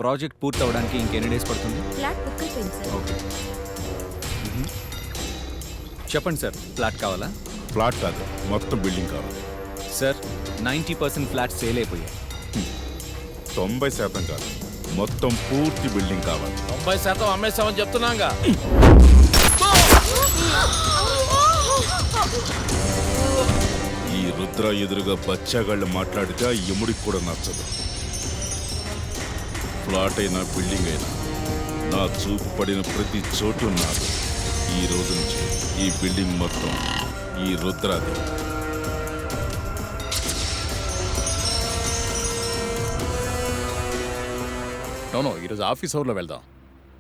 Project పూర్తి అవడానికి ఇంకెన్ని డేస్ పడుతుంది? ఫ్లాట్ బుక్ అయిపోయింది సార్. ఓకే. చెప్పండి సార్, ఫ్లాట్ కావాలా? ఫ్లాట్ కాదు, మొత్తం బిల్డింగ్ కావాలి. సార్ 90% ఫ్లాట్ సేల్ అయిపోయాయి. 90% కాదు, మొత్తం పూర్తి బిల్డింగ్ కావాలి. 90% అమ్మేస్తామని చెప్తున్నాగా. ఈ రుద్ర ఎదురుగా బచ్చాగాళ్ళు మాట్లాడితే ఆ యముడికి కూడా నచ్చదు. ఫ్లాట్ అయినా బిల్డింగ్ అయినా నా చూపు పడిన ప్రతి చోటు నాది. ఈ రోజు నుంచి ఈ బిల్డింగ్ మొత్తం ఈ రుద్రాది. నో ఈరోజు ఆఫీస్ అవర్లో వెళ్దాం,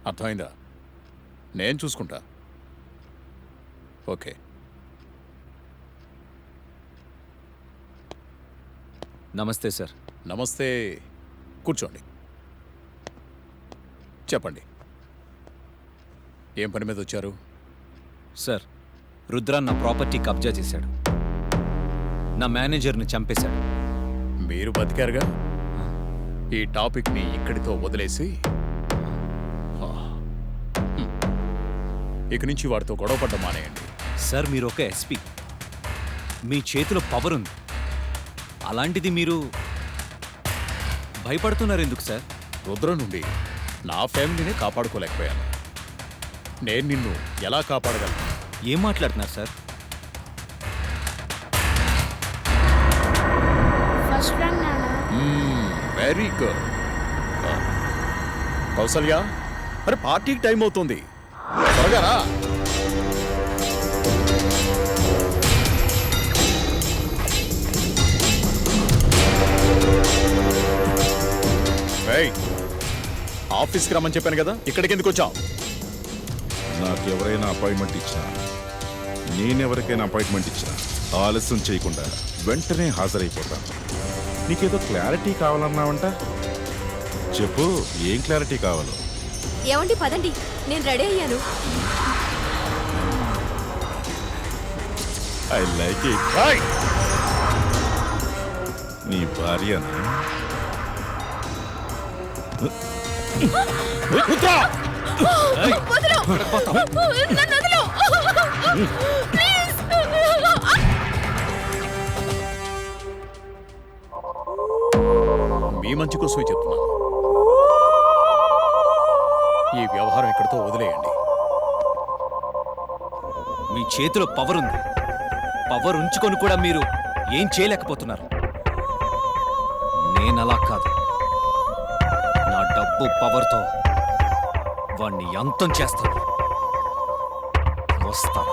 అర్థమైందా? నేను చూసుకుంటా. ఓకే. నమస్తే సార్. నమస్తే, కూర్చోండి. చెప్పండి, ఏం పని మీద వచ్చారు? సార్, రుద్ర నా ప్రాపర్టీ కబ్జా చేశాడు. నా మేనేజర్ని చంపేశాడు. మీరు బతికారుగా. ఈ టాపిక్ని ఇక్కడితో వదిలేసి ఇక నుంచి వాడితో గొడవపడ్డం మానేయండి. సార్, మీరు ఒక ఎస్పీ, మీ చేతిలో పవర్ ఉంది. అలాంటిది మీరు భయపడుతున్నారు ఎందుకు సార్? రుద్ర నుండి నా ఫ్యామిలీని కాపాడుకోలేకపోయాను. నేను నిన్ను ఎలా కాపాడగలను? ఏం మాట్లాడుతున్నారు సార్? ఫస్ట్ ర్యాంక్ నాన్న. Very good. కౌసల్య, మరి పార్టీకి టైం అవుతుంది, త్వరగా రా. ఆఫీస్కి రమ్మని చెప్పాను కదా, ఇక్కడికి ఎందుకు వచ్చావు? నాకెవరైనా అపాయింట్మెంట్ ఇచ్చినా, నేనెవరికైనా అపాయింట్మెంట్ ఇచ్చినా ఆలస్యం చేయకుండా వెంటనే హాజరైపోతాను. నీకేదో క్లారిటీ కావాలన్నావంట, చెప్పు, ఏం క్లారిటీ కావాలో? ఏమండి పదండి, నేను రెడీ అయ్యాను. I like it. నీ భార్యనా? మీ మంచి కోసమే చెప్తున్నాను. ఈ వ్యవహారం ఇక్కడితో వదిలేయండి. మీ చేతిలో పవర్ ఉంది. పవర్ ఉంచుకొని కూడా మీరు ఏం చేయలేకపోతున్నారు. నేనలా కాదు, నా డబ్బు పవర్తో వాణ్ణి అంతం చేస్తాను. వస్తాను.